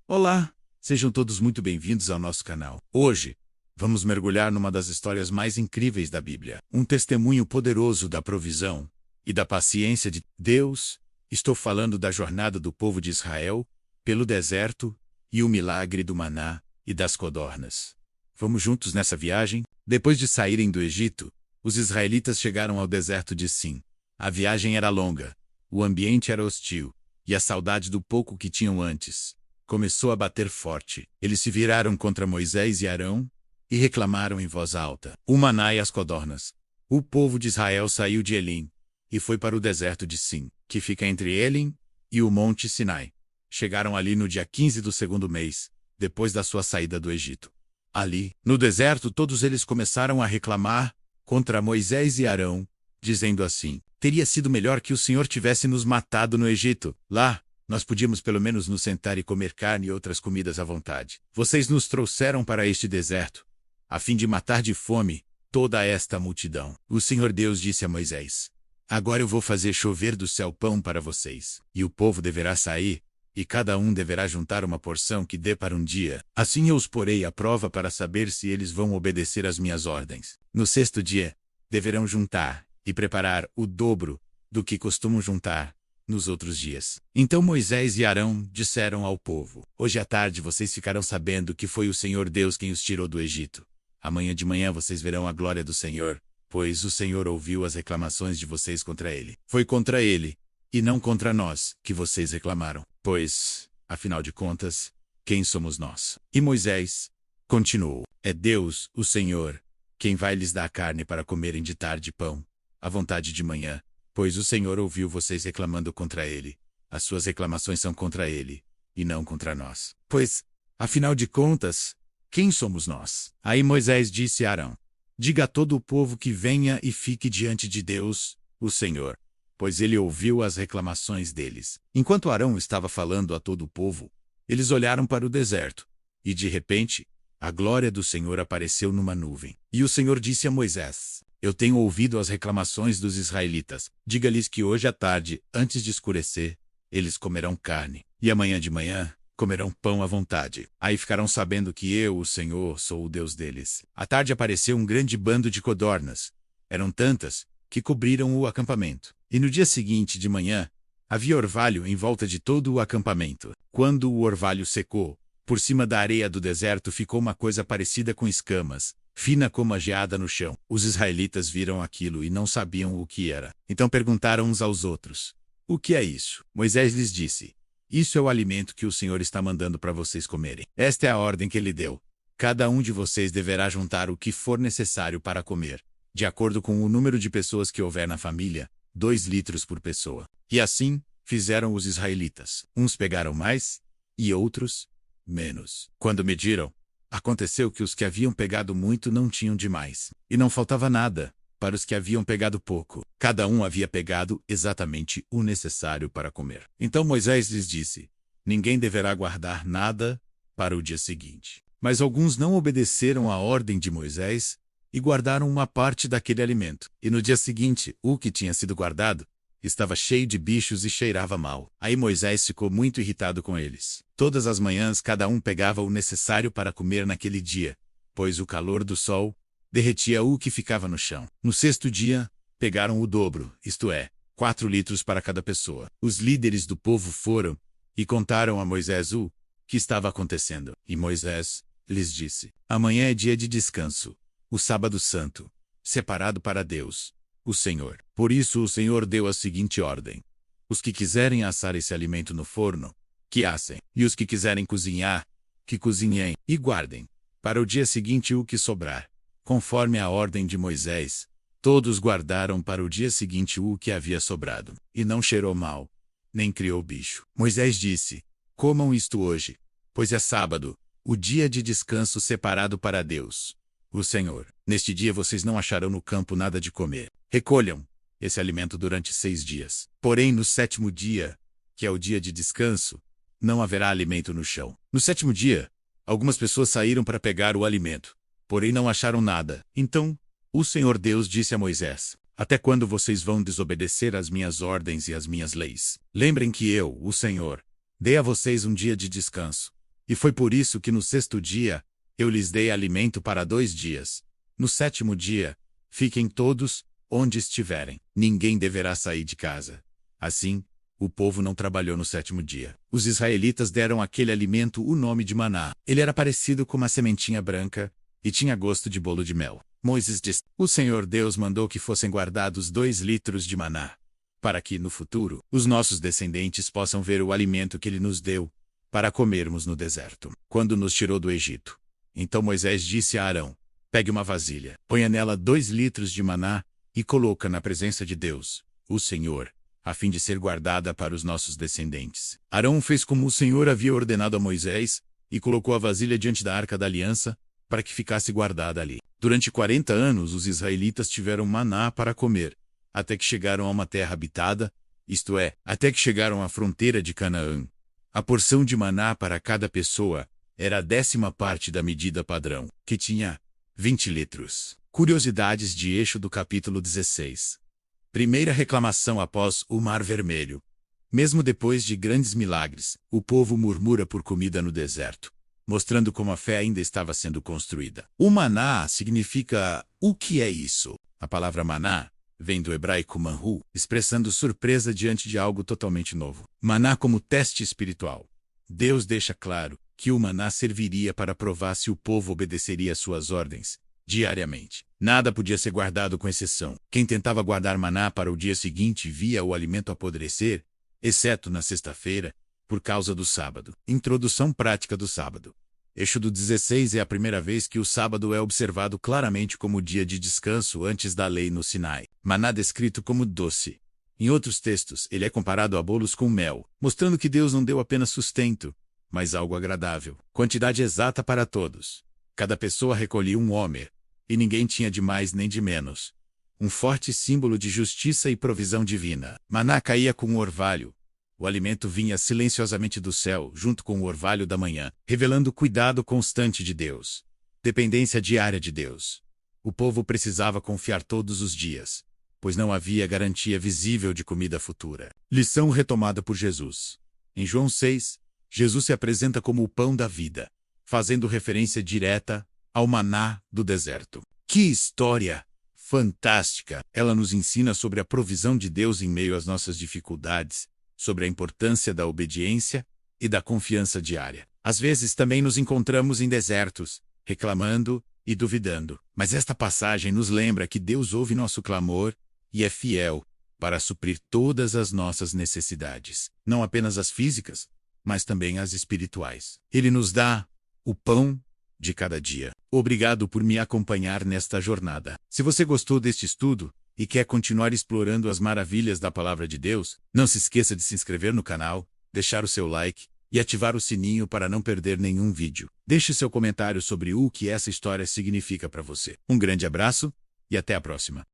Olá, sejam todos muito bem-vindos ao nosso canal. Hoje, vamos mergulhar numa das histórias mais incríveis da Bíblia. Um testemunho poderoso da provisão e da paciência de Deus. Estou falando da jornada do povo de Israel pelo deserto e o milagre do maná e das codornas. Vamos juntos nessa viagem? Depois de saírem do Egito, os israelitas chegaram ao deserto de Sim. A viagem era longa, o ambiente era hostil, e a saudade do pouco que tinham antes começou a bater forte. Eles se viraram contra Moisés e Arão e reclamaram em voz alta: o maná e as codornas. O povo de Israel saiu de Elim e foi para o deserto de Sim, que fica entre Elim e o Monte Sinai. Chegaram ali no dia 15 do segundo mês, depois da sua saída do Egito. Ali, no deserto, todos eles começaram a reclamar contra Moisés e Arão, dizendo assim: teria sido melhor que o Senhor tivesse nos matado no Egito. Lá, nós podíamos pelo menos nos sentar e comer carne e outras comidas à vontade. Vocês nos trouxeram para este deserto, a fim de matar de fome toda esta multidão. O Senhor Deus disse a Moisés: agora eu vou fazer chover do céu pão para vocês, e o povo deverá sair, e cada um deverá juntar uma porção que dê para um dia. Assim eu os porei à prova para saber se eles vão obedecer às minhas ordens. No sexto dia, deverão juntar e preparar o dobro do que costumam juntar nos outros dias. Então Moisés e Arão disseram ao povo: hoje à tarde vocês ficarão sabendo que foi o Senhor Deus quem os tirou do Egito. Amanhã de manhã vocês verão a glória do Senhor, pois o Senhor ouviu as reclamações de vocês contra ele. Foi contra ele, e não contra nós, que vocês reclamaram. Pois, afinal de contas, quem somos nós? E Moisés continuou: é Deus, o Senhor, quem vai lhes dar carne para comerem de tarde pão, à vontade de manhã, pois o Senhor ouviu vocês reclamando contra ele. As suas reclamações são contra ele, e não contra nós. Pois, afinal de contas, quem somos nós? Aí Moisés disse a Arão: diga a todo o povo que venha e fique diante de Deus, o Senhor, pois ele ouviu as reclamações deles. Enquanto Arão estava falando a todo o povo, eles olharam para o deserto, e de repente, a glória do Senhor apareceu numa nuvem. E o Senhor disse a Moisés: eu tenho ouvido as reclamações dos israelitas. Diga-lhes que hoje à tarde, antes de escurecer, eles comerão carne, e amanhã de manhã comerão pão à vontade. Aí ficarão sabendo que eu, o Senhor, sou o Deus deles. À tarde apareceu um grande bando de codornas. Eram tantas que cobriram o acampamento. E no dia seguinte de manhã, havia orvalho em volta de todo o acampamento. Quando o orvalho secou, por cima da areia do deserto ficou uma coisa parecida com escamas, fina como a geada no chão. Os israelitas viram aquilo e não sabiam o que era. Então perguntaram uns aos outros: o que é isso? Moisés lhes disse: isso é o alimento que o Senhor está mandando para vocês comerem. Esta é a ordem que ele deu. Cada um de vocês deverá juntar o que for necessário para comer, de acordo com o número de pessoas que houver na família, 2 litros por pessoa. E assim fizeram os israelitas. Uns pegaram mais e outros menos. Quando mediram, aconteceu que os que haviam pegado muito não tinham demais, e não faltava nada para os que haviam pegado pouco. Cada um havia pegado exatamente o necessário para comer. Então Moisés lhes disse: ninguém deverá guardar nada para o dia seguinte. Mas alguns não obedeceram à ordem de Moisés e guardaram uma parte daquele alimento. E no dia seguinte, o que tinha sido guardado estava cheio de bichos e cheirava mal. Aí Moisés ficou muito irritado com eles. Todas as manhãs cada um pegava o necessário para comer naquele dia, pois o calor do sol derretia o que ficava no chão. No sexto dia, pegaram o dobro, isto é, 4 litros para cada pessoa. Os líderes do povo foram e contaram a Moisés o que estava acontecendo. E Moisés lhes disse: amanhã é dia de descanso, o sábado santo, separado para Deus, o Senhor. Por isso o Senhor deu a seguinte ordem: os que quiserem assar esse alimento no forno, que assem, e os que quiserem cozinhar, que cozinhem, e guardem para o dia seguinte o que sobrar. Conforme a ordem de Moisés, todos guardaram para o dia seguinte o que havia sobrado, e não cheirou mal, nem criou bicho. Moisés disse: comam isto hoje, pois é sábado, o dia de descanso separado para Deus, o Senhor. Neste dia vocês não acharão no campo nada de comer. Recolham esse alimento durante 6 dias. Porém, no 7º dia, que é o dia de descanso, não haverá alimento no chão. No 7º dia, algumas pessoas saíram para pegar o alimento, porém não acharam nada. Então, o Senhor Deus disse a Moisés: até quando vocês vão desobedecer às minhas ordens e às minhas leis? Lembrem que eu, o Senhor, dei a vocês um dia de descanso. E foi por isso que no 6º dia, eu lhes dei alimento para 2 dias. No 7º dia, fiquem todos onde estiverem. Ninguém deverá sair de casa. Assim, o povo não trabalhou no 7º dia. Os israelitas deram àquele alimento o nome de maná. Ele era parecido com uma sementinha branca e tinha gosto de bolo de mel. Moisés disse: O Senhor Deus mandou que fossem guardados 2 litros de maná, para que, no futuro, os nossos descendentes possam ver o alimento que ele nos deu, para comermos no deserto, quando nos tirou do Egito. Então Moisés disse a Arão: Pegue uma vasilha, ponha nela 2 litros de maná e coloca na presença de Deus, o Senhor, a fim de ser guardada para os nossos descendentes. Arão fez como o Senhor havia ordenado a Moisés e colocou a vasilha diante da Arca da Aliança para que ficasse guardada ali. Durante 40 anos os israelitas tiveram maná para comer, até que chegaram a uma terra habitada, isto é, até que chegaram à fronteira de Canaã. A porção de maná para cada pessoa era a 10ª parte da medida padrão, que tinha 20 litros. Curiosidades de Êxodo capítulo 16. Primeira reclamação após o Mar Vermelho. Mesmo depois de grandes milagres, o povo murmura por comida no deserto, mostrando como a fé ainda estava sendo construída. O maná significa o que é isso? A palavra maná vem do hebraico manhu, expressando surpresa diante de algo totalmente novo. Maná como teste espiritual. Deus deixa claro que o maná serviria para provar se o povo obedeceria às suas ordens diariamente. Nada podia ser guardado com exceção. Quem tentava guardar maná para o dia seguinte via o alimento apodrecer, exceto na sexta-feira, por causa do sábado. Introdução prática do sábado. Êxodo 16 é a primeira vez que o sábado é observado claramente como dia de descanso antes da lei no Sinai. Maná descrito como doce. Em outros textos, ele é comparado a bolos com mel, mostrando que Deus não deu apenas sustento, mas algo agradável. Quantidade exata para todos. Cada pessoa recolhia um homer, e ninguém tinha de mais nem de menos. Um forte símbolo de justiça e provisão divina. Maná caía com um orvalho. O alimento vinha silenciosamente do céu, junto com o orvalho da manhã, revelando o cuidado constante de Deus. Dependência diária de Deus. O povo precisava confiar todos os dias, pois não havia garantia visível de comida futura. Lição retomada por Jesus. Em João 6, Jesus se apresenta como o pão da vida, fazendo referência direta ao maná do deserto. Que história fantástica! Ela nos ensina sobre a provisão de Deus em meio às nossas dificuldades, sobre a importância da obediência e da confiança diária. Às vezes também nos encontramos em desertos, reclamando e duvidando. Mas esta passagem nos lembra que Deus ouve nosso clamor e é fiel para suprir todas as nossas necessidades, não apenas as físicas, mas também as espirituais. Ele nos dá o pão de cada dia. Obrigado por me acompanhar nesta jornada. Se você gostou deste estudo e quer continuar explorando as maravilhas da Palavra de Deus, não se esqueça de se inscrever no canal, deixar o seu like e ativar o sininho para não perder nenhum vídeo. Deixe seu comentário sobre o que essa história significa para você. Um grande abraço e até a próxima.